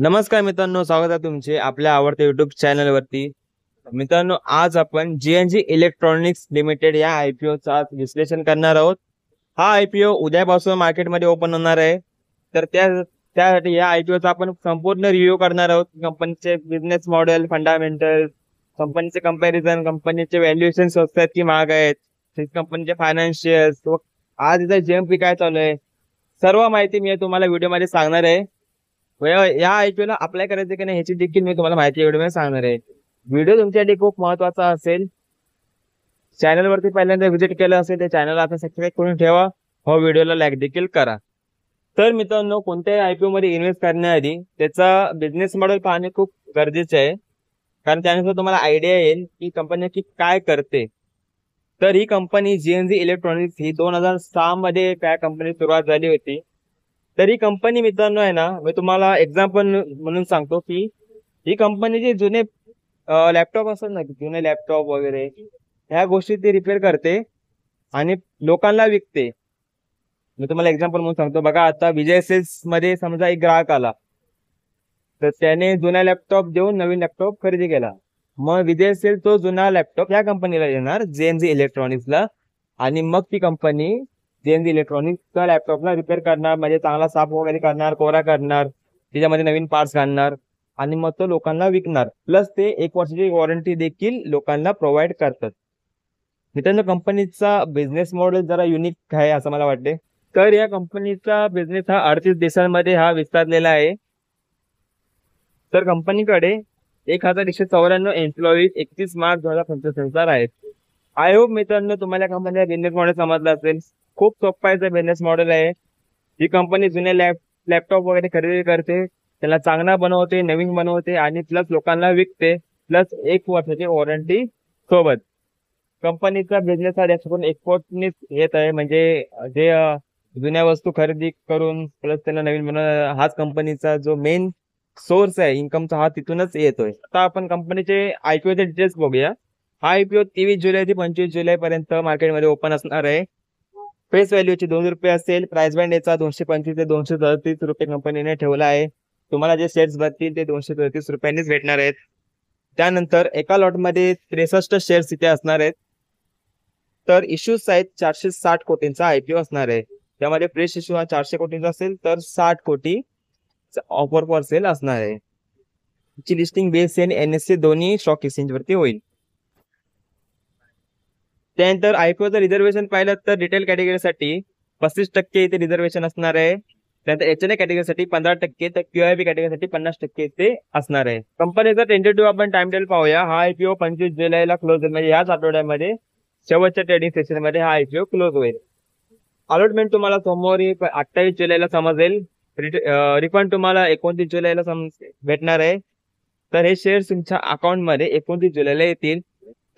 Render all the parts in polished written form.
नमस्कार मित्रांनो, स्वागत आहे तुमचे आपल्या आवडत्या युट्यूब चॅनल वरती. मित्रांनो, आज आपण जीएनजी इलेक्ट्रॉनिक्स लिमिटेड या आयपीओ चा विश्लेषण करणार आहोत. हा आयपीओ उद्यापासून मार्केटमध्ये ओपन होणार आहे. तर त्यासाठी या आयपीओ चा आपण संपूर्ण रिव्ह्यू करणार आहोत. कंपनीचे बिझनेस मॉडेल, फंडामेंटल, कंपनीचे कंपॅरिझन, कंपनीचे व्हॅल्युएशन स्वस्त आहेत की महाग आहेत, कंपनीचे फायनान्शियल्स, आज इथं जेएमपी काय चालू आहे, सर्व माहिती मी तुम्हाला व्हिडिओ मध्ये सांगणार आहे. या आयपीओ ला अप्लाय करायचं की नाही ह्याची देखील मी तुम्हाला माहिती व्हिडिओ सांगणार आहे. व्हिडिओ तुमच्यासाठी खूप महत्वाचा असेल. चॅनल वरती पहिल्यांदा व्हिजिट केलं असेल तर चॅनल आता सबस्क्राईब करून ठेवा. हो, व्हिडिओला लाईक देखील करा. तर मित्रांनो, कोणत्याही आयपीओ मध्ये इन्व्हेस्ट करण्याआधी त्याचा बिझनेस मॉडेल पाहणे खूप गरजेचे आहे, कारण त्यानुसार तुम्हाला आयडिया येईल की कंपनी नक्की काय करते. तर ही कंपनी जीएनजी इलेक्ट्रॉनिक्स ही 2006 मध्ये त्या कंपनी सुरुवात झाली होती. तर ही कंपनी मित्रांनो आहे ना, मी तुम्हाला एक्झाम्पल म्हणून सांगतो की ही कंपनी जे जुने लॅपटॉप असतात ना, जुने लॅपटॉप वगैरे ह्या गोष्टी ती रिपेअर करते आणि लोकांना विकते. मी तुम्हाला एक्झाम्पल म्हणून सांगतो. बघा, आता विजय सेल्स मध्ये समजा एक ग्राहक आला, तर त्याने जुना लॅपटॉप देऊन नवीन लॅपटॉप खरेदी केला. मग विजय सेल्स तो जुना लॅपटॉप या कंपनीला देणार, जेएनजी इलेक्ट्रॉनिक्सला, आणि मग ती कंपनी जेएनजी इलेक्ट्रॉनिक्सच्या लॅपटॉपला रिपेअर करणार, म्हणजे चांगला साफ वगैरे करणार, कोरा करणार, त्याच्यामध्ये नवीन पार्ट्स घालणार आणि मग तो लोकांना विकणार. प्लस ते 1 वर्षाची वॉरंटी देखील लोकांना प्रोव्हाइड करतात. मित्रांनो, कंपनीचा बिझनेस मॉडेल जरा युनिक आहे असं मला वाटते. तर या कंपनीचा बिझनेस हा 38 देशांमध्ये हा विस्तारलेला आहे. तर कंपनीकडे 1194 एम्प्लॉईज 31 मार्च 2025 नुसार आहेत. आय होप मित्रांनो तुम्हाला कंपनीचा बिझनेस मॉडेल समजला असेल. खूप सोपा आहे बिझनेस मॉडेल आहे. ही कंपनी जुने लॅपटॉप वगैरे खरेदी करते, त्याला चांगला बनवते, नवीन बनवते आणि प्लस लोकांना विकते, प्लस 1 वर्षाची वॉरंटी सोबत. कंपनीचा बिझनेस हा जास्त करून एक्सपोर्टनीच येत आहे, म्हणजे जे जुन्या वस्तू खरेदी करून प्लस त्यांना नवीन बनवणं, हाच कंपनीचा जो मेन सोर्स आहे इन्कमचा, हा तिथूनच येतोय. आता आपण कंपनीचे आयपीओचे डिटेल्स बघूया. हा आयपीओ 23 जुलै ते 25 जुलै पर्यंत मार्केटमध्ये ओपन असणार आहे. फेस व्हॅल्यूची 2 रुपये असेल. प्राइस बँड याचा 225 ते 233 रुपये कंपनीने ठेवला आहे. तुम्हाला जे शेअर्स भेटतील ते 233 रुपयांनीच भेटणार आहेत. त्यानंतर एका लॉटमध्ये 63 शेअर्स इथे असणार आहेत. तर इश्यूज आहेत 460 कोटींचा आयपीओ असणार आहे. त्यामध्ये फ्रेश इश्यू हा 400 कोटींचा असेल, तर 60 कोटी ऑफर फॉर सेल असणार आहे. ची लिस्टिंग BSE आणि NSE दोन्ही स्टॉक एक्सचेंज वरती होईल. त्यानंतर आयपीओचं रिझर्वेशन पाहिलं तर रिटेल कॅटेगरीसाठी 35% इथे रिझर्वेशन असणार आहे. त्यानंतर HNI कॅटेगरीसाठी 15%, तर QIP कॅटेगरीसाठी 50% इथे असणार आहे. कंपनीचा टेंटेटिव्ह आपण टाइम टेबल पाहूया. हा आयपीओ 25 जुलैला क्लोज होईल, म्हणजे याच आठवड्यामध्ये शेवटच्या ट्रेडिंग सेशन मध्ये हा आयपीओ क्लोज होईल. अलॉटमेंट तुम्हाला सोमवारी 28 जुलैला समजेल. रिफंड तुम्हाला 29 जुलैला भेटणार आहे. तर हे शेअर्स तुमच्या अकाउंट मध्ये 29 जुलैला येतील.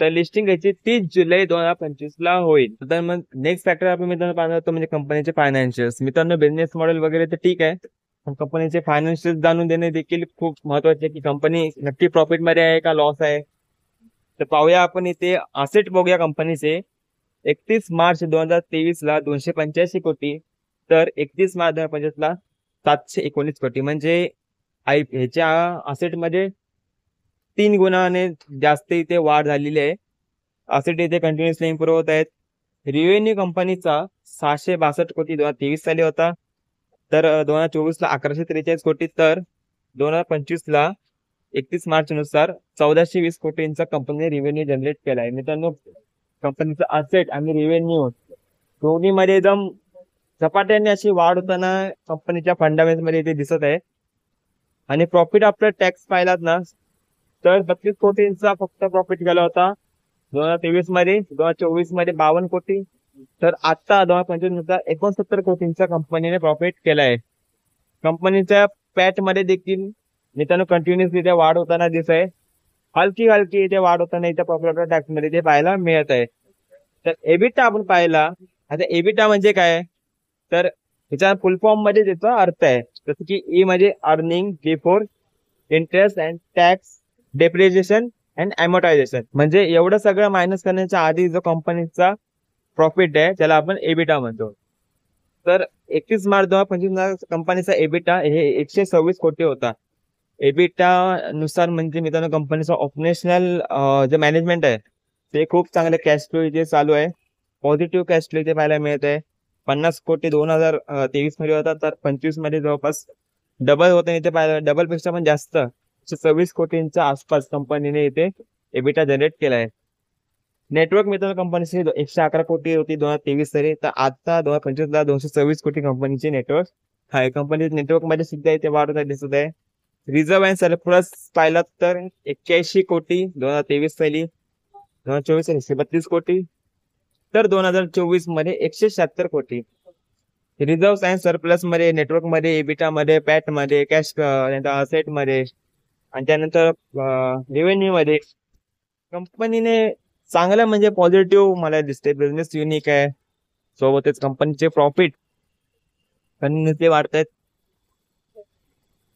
तर लिस्टिंग याची 30 जुलै 2025 ला होईल. तर मग नेक्स्ट फॅक्टर आपण मित्रांनो पाहणार तो म्हणजे कंपनीचे फायनान्शियल्स. मित्रांनो, बिझनेस मॉडेल वगैरे तर ठीक आहे, पण कंपनीचे फायनान्शियल्स जाणून देणे देखील खूप महत्वाचे आहे की कंपनी नक्की प्रॉफिट मध्ये आहे का लॉस आहे. तर पाहूया आपण इथे असेट बघूया कंपनीचे. 31 मार्च 2023 ला 285 कोटी, तर 31 मार्च 2025 ला 719 कोटी, म्हणजे ह्याच्या असेट मध्ये 3 गुणाने जास्त इथे वाढ झालेली आहे. असेट इथे कंटिन्युअसली इम्प्रूव्ह होत आहेत. रेव्हेन्यू कंपनीचा 662 कोटी 2023 साली होता, तर 2024 ला 1143 कोटी, तर 2025 ला 31 मार्च नुसार 1420 कोटींचा कंपनीने रेव्हेन्यू जनरेट केला आहे. मित्रांनो, कंपनीचा असेट आणि रेव्हेन्यू दोन्ही मध्ये एकदम झपाट्याने अशी वाढ होताना कंपनीच्या फंडामेंटल मध्ये इथे दिसत आहे. आणि प्रॉफिट आफ्टर टॅक्स पाहिलात ना, तर 32 कोटींचा फक्त प्रॉफिट गेला होता 2023 मध्ये. 2024 मध्ये 52 कोटी, तर आता 2025 नुसार 69 कोटींचा कंपनीने प्रॉफिट केला आहे. कंपनीच्या पॅट मध्ये देखील मित्रांनो कंटिन्युअसली इथे वाढ होताना दिसत आहे. हलकी हलकी इथे वाढ होताना इथे प्रॉफिट आफ्टर टॅक्स मध्ये इथे पाहायला मिळत आहे. तर एबिटा आपण पाहिला. आता एबिटा म्हणजे काय, तर त्याच्या फुल फॉर्म मध्ये त्याचा अर्थ आहे, जसं की ई म्हणजे earning before interest and tax, depreciation and amortisation, म्हणजे एवढं सगळं मायनस करण्याच्या आधी जो कंपनीचा प्रॉफिट आहे त्याला आपण एबिटा म्हणतो. तर 31 मार्च 2025 कंपनीचा एबिटा हे 126 कोटी होता. एबिटा नुसार म्हणजे मित्रांनो कंपनीचं ऑपरेशनल जे मॅनेजमेंट आहे ते खूप चांगले कॅश फ्लो इथे चालू आहे. पॉझिटिव्ह कॅश फ्लो इथे पाहायला मिळत आहे. 50 कोटी 2023 मध्ये होता, तर 25 मध्ये जवळपास डबल होतं इथे पाहायला, डबल पेक्षा पण जास्त 26 कोटींच्या आसपास कंपनीने इथे एबिटा जनरेट केला आहे. नेटवर्क मित्रांनो कंपनीची 111 कोटी होती 2023 साली, तर आता 2025 ला 226 कोटी कंपनीची नेटवर्क आहे. कंपनी नेटवर्क मध्ये सुद्धा इथे वाढ होताना दिसत आहे. रिझर्व्ह अँड सरप्लस पाहिलं तर 81 कोटी 2023 साली, 2024 साली 132 कोटी, तर 2024 मध्ये 176 कोटी. रिझर्व्ह अँड सरप्लस मध्ये, नेटवर्क मध्ये, एबिटा मध्ये, पॅट मध्ये, कॅश असेट मध्ये आणि त्यानंतर रेव्हेन्यू मध्ये कंपनीने चांगलं म्हणजे पॉझिटिव्ह मला दिसते. बिझनेस युनिक आहे, सोबतच कंपनीचे प्रॉफिट पण ते वाढतायत.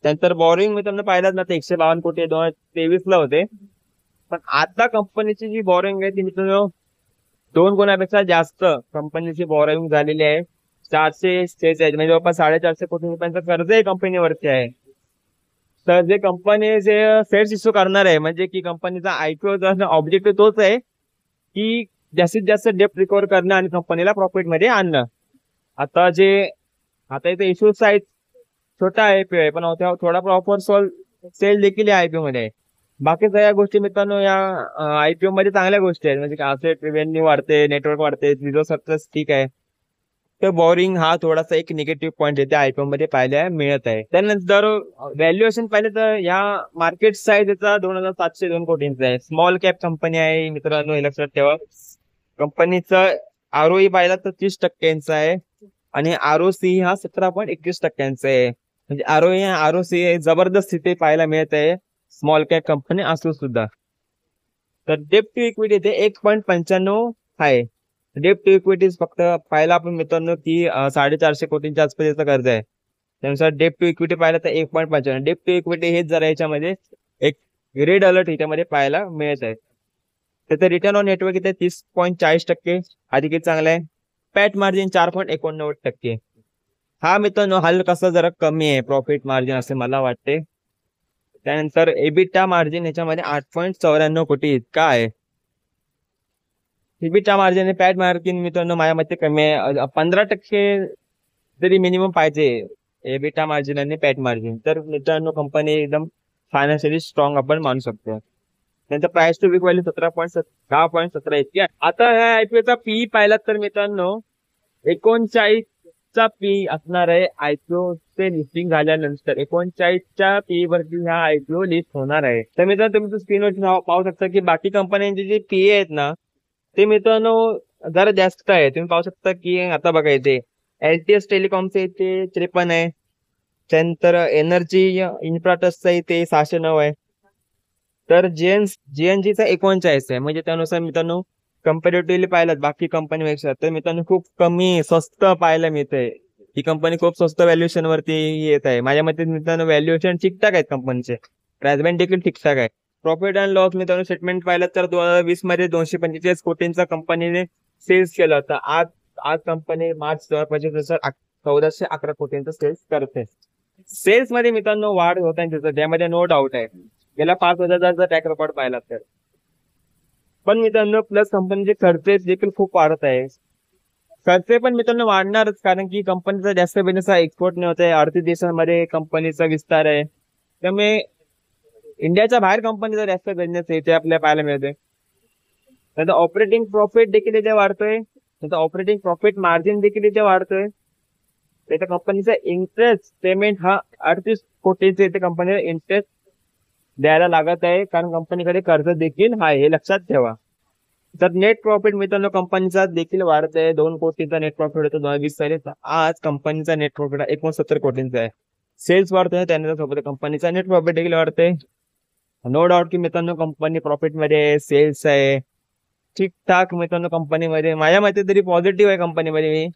त्यानंतर बॉरिंग मित्रांनो पाहिलाच ना, ते 152 कोटी 2023 ला होते, पण आता कंपनीची जी बॉरिंग आहे ती मित्रांनो 2 गुणापेक्षा जास्त कंपनीची बॉरिंग झालेली आहे. 446 म्हणजे जवळपास 450 कोटी रुपयांचं कर्ज आहे कंपनीवरती आहे. तर जे कंपनी जे शेअर्स इश्यू करणार आहे, म्हणजे की कंपनीचा आयपीओ ऑब्जेक्टिव्ह तोच आहे की जास्तीत जास्त डेप्ट रिकव्हर करणं आणि कंपनीला प्रॉफिट मध्ये आणणं. आता इथे इश्यूज आहेत, छोटा आयपीओ आहे पण थोडा प्रॉपर सेल देखील या आयपीओ मध्ये आहे. बाकी सगळ्या गोष्टी मित्रांनो या आयपीओ मध्ये चांगल्या गोष्टी आहेत, म्हणजे असेट रेव्हेन्यू वाढते, नेटवर्क वाढते, रिझर्व्ह सरप्लस ठीक आहे. तर बॉरिंग हा थोडासा एक निगेटिव्ह पॉईंट येते आयपीओ मध्ये पाहायला मिळत आहे. त्यानंतर व्हॅल्युएशन पाहिलं तर या मार्केट साईज याचा 2702 कोटींचा आहे. स्मॉल कॅप कंपनी आहे मित्रांनो, हे लक्षात ठेवा. कंपनीचा आरओई पाहिला तर 30% आहे आणि आरओसी हा 17.21% आहे. म्हणजे आरओई आरओसी जबरदस्त इथे पाहायला मिळत आहे स्मॉल कॅप कंपनी असू सुद्धा. तर डेप्ट टू इक्विटी इथे 1.95 आहे. डेप्ट टू इक्विटी फक्त पाहायला आपण मित्रांनो की 450 कोटींच्या आसपास याचं कर्ज आहे. त्यानुसार डेप्ट टू इक्विटी पाहिलं तर 1.55. डेप्ट टू इक्विटी हेच जरा याच्यामध्ये एक रेड अलर्ट याच्यामध्ये पाहायला मिळत आहे. त्याचं रिटर्न ऑन नेटवर्क इथे 30.40%, अधिक चांगला आहे. पॅट मार्जिन 4.89%. हा मित्रांनो हलकासा जरा कमी आहे प्रॉफिट मार्जिन असे मला वाटते. त्यानंतर एबिटा मार्जिन याच्यामध्ये 8.94 कोटी इतका आहे. एबिटा मार्जिन आणि पॅट मार्जिन मित्रांनो माझ्या मते कमी आहे. 15% तरी मिनिमम पाहिजे एबिटा मार्जिन आणि पॅट मार्जिन, तर मित्रांनो कंपनी एकदम फायनान्शियली स्ट्रॉंग आपण मानू शकतो. त्यांचा प्राइस टू विक व्हॅल्यू 10.17 इतकी आहे. आता ह्या आयपीओचा पी पाहिला तर मित्रांनो 39 चा पी असणार आहे. आयपीओ चे लिस्टिंग झाल्यानंतर 39च्या पी वरती हा आयपीओ लिस्ट होणार आहे. तर मित्रांनो तुम्ही स्क्रीनवर पाहू शकता की बाकी कंपन्यांचे जे पी आहेत ना ते मित्रांनो जरा जास्त आहे. तुम्ही पाहू शकता की आता बघा इथे एलटीएस टेलिकॉमचे इथे 53 आहे. त्यानंतर एनर्जी इन्फ्राटसचा इथे 609 आहे. तर जीएनजीचा 39 आहे. म्हणजे त्यानुसार मित्रांनो कम्पॅरेटिव्हली पाहिलं बाकी कंपनीपेक्षा तर मित्रांनो खूप कमी स्वस्त पाहायला मिळतंय. ही कंपनी खूप स्वस्त व्हॅल्युएशन वरती येत आहे. माझ्या मते मित्रांनो व्हॅल्युएशन ठीकठाक आहेत कंपनीचे, प्राइसमेंट देखील ठीकठाक आहे. प्रॉफिट अँड लॉस मित्रांनो स्टेटमेंट पाहिलं तर 2020 मध्ये 245 कोटींचा कंपनीने सेल्स केला होता. आज कंपनी मार्च 2025 नुसार 1411 कोटींचा सेल्स करते. सेल्स मध्ये मित्रांनो वाढ होत आहे, त्यामध्ये नो डाऊट आहे. गेल्या 5 वर्षाचा ट्रॅक रेकॉर्ड पाहिला तर. पण मित्रांनो प्लस कंपनीचे खर्च देखील खूप वाढत आहे. खर्च पण मित्रांनो वाढणारच, कारण की कंपनीचा जास्त बिझनेस हा एक्सपोर्ट नाही होत आहे. आर्थिक देशांमध्ये कंपनीचा विस्तार आहे, त्यामुळे इंडियाच्या बाहेर कंपनीचा जास्त बिझनेस आहे ते आपल्याला पाहायला मिळते. त्याचा ऑपरेटिंग प्रॉफिट देखील इथे वाढतोय, त्याचा ऑपरेटिंग प्रॉफिट मार्जिन देखील इथे वाढतोय. त्याच्या कंपनीचा इंटरेस्ट पेमेंट हा 38 कोटीचे इथे कंपनीला इंटरेस्ट द्यायला लागत आहे, कारण कंपनीकडे कर्ज देखील आहे, हे लक्षात ठेवा. तर नेट प्रॉफिट मित्रांनो कंपनीचा देखील वाढत आहे. 2 कोटीचा नेट प्रॉफिट होतो 2020 साली, आज कंपनीचा नेट प्रॉफिट 69 कोटींचा आहे. सेल्स वाढतोय, त्यानंतर कंपनीचा नेट प्रॉफिट देखील वाढतोय. नो डाऊट की मित्रांनो कंपनी प्रॉफिट मध्ये, सेल्स आहे ठीकठाक मित्रांनो कंपनीमध्ये. माझ्या मते तरी पॉझिटिव्ह आहे कंपनीमध्ये.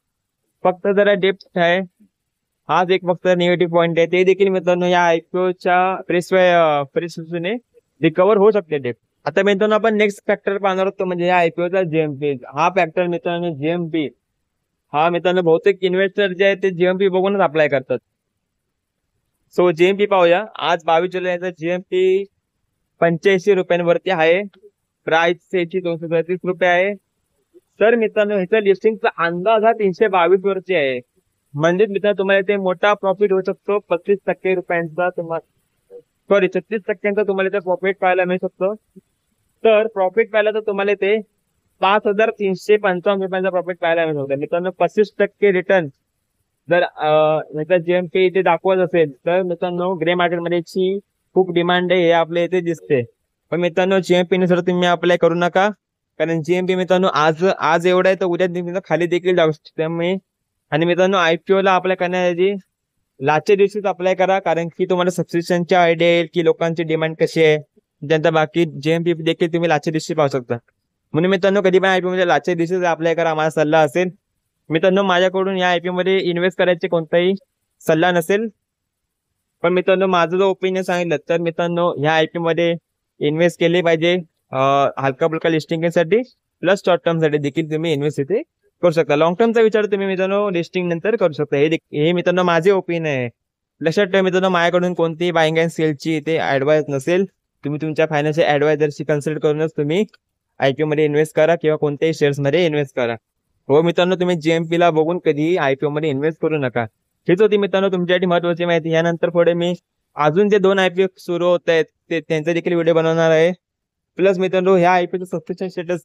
फक्त जरा डेप्थ आहे, हाच एक फक्त निगेटिव्ह पॉईंट आहे. ते देखील मित्रांनो या आयपीओच्या प्रेसने रिकव्हर होऊ शकते डेप्थ. आता मित्रांनो आपण नेक्स्ट फॅक्टर पाहणार होतो, म्हणजे या आयपीओचा जीएमपी. हा फॅक्टर मित्रांनो जीएमपी हा मित्रांनो बहुतेक इन्व्हेस्टर जे आहेत ते जीएमपी बघूनच अप्लाय करतात. सो जीएमपी पाहूया. आज 22 जुलै जीएमपी 85 रुपयांवरती आहे. प्राइस याची 233 रुपये आहे. तर मित्रांनो ह्याचा लिस्टिंगचा अंदाज हा 322 वरती आहे. म्हणजे मित्रांनो तुम्हाला इथे मोठा प्रॉफिट होऊ शकतो. 35% रुपयांचा तुम्हाला, सॉरी 36% तुम्हाला इथे प्रॉफिट पाहायला मिळू शकतो. तर प्रॉफिट पाहायला तर तुम्हाला इथे 5,355 रुपयांचा प्रॉफिट पाहायला मिळू शकतो. मित्रांनो 25% रिटर्न जर जीएमपी इथे दाखवत असेल तर मित्रांनो ग्रे मार्केटमध्ये खूप डिमांड आहे हे आपल्या इथे दिसते. पण मित्रांनो जीएमपी नुसार तुम्ही अप्लाय करू नका, कारण जीएमपी मित्रांनो आज एवढा आहे तर उद्या खाली देखील जाऊ शकते. त्यामुळे आणि मित्रांनो आयपीओ ला अप्लाय करण्याआधी लास्टच्या दिवशीच अप्लाय करा, कारण की तुम्हाला सबस्क्रिप्शनची आयडिया येईल की लोकांची डिमांड कशी आहे. त्यांचा बाकी जीएमपी देखील तुम्ही लास्टच्या दिवशी पाहू शकता. म्हणून मित्रांनो कधी पण आयपीओ मध्ये लास्टच्या दिवशीच अप्लाय करा, माझा सल्ला असेल. मित्रांनो माझ्याकडून या आयपीओ मध्ये इन्व्हेस्ट करायचे कोणताही सल्ला नसेल. पण मित्रांनो माझं जो ओपिनियन सांगितलं तर मित्रांनो ह्या आयपीओ मध्ये इन्व्हेस्ट केले पाहिजे. हलका फुलका लिस्टिंग साठी प्लस शॉर्ट टर्म साठी देखील तुम्ही इन्व्हेस्ट इथे करू शकता. लॉंग टर्मचा विचार तुम्ही मित्रांनो लिस्टिंग नंतर करू शकता. हे मित्रांनो माझे ओपिनियन आहे. लक्षात ठेवा मित्रांनो माझ्याकडून कोणतीही बाईंग अँड सेलची इथे ऍडवाइस नसेल. तुम्ही तुमच्या फायनान्शियल ऍडवायझरशी कन्सल्ट करूनच तुम्ही आयपीओ मध्ये इन्व्हेस्ट करा किंवा कोणत्याही शेअर्स मध्ये इन्व्हेस्ट करा. हो मित्रांनो तुम्ही जीएमपी ला बघून कधीही आयपीओ मध्ये इन्व्हेस्ट करू नका. हीच होती मित्रांनो तुमच्यासाठी महत्वाची माहिती. यानंतर पुढे मी अजून जे 2 आयपीओ सुरू होत आहेत त्यांचा देखील व्हिडिओ बनवणार आहे. प्लस मित्रांनो ह्या आयपीओचं subscription status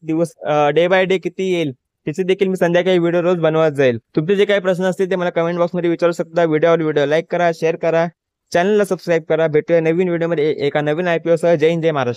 day by day किती येईल त्याचे देखील मी संध्याकाळी व्हिडिओ रोज बनवत जाईल. तुमचे जे काही प्रश्न असतील ते मला कमेंट बॉक्समध्ये विचारू शकता. व्हिडिओ लाईक करा, शेअर करा, चॅनलला सबस्क्राईब करा. भेटूया नवीन व्हिडिओमध्ये एका नवीन आयपीओ सह. जय हिंद, जय महाराष्ट्र.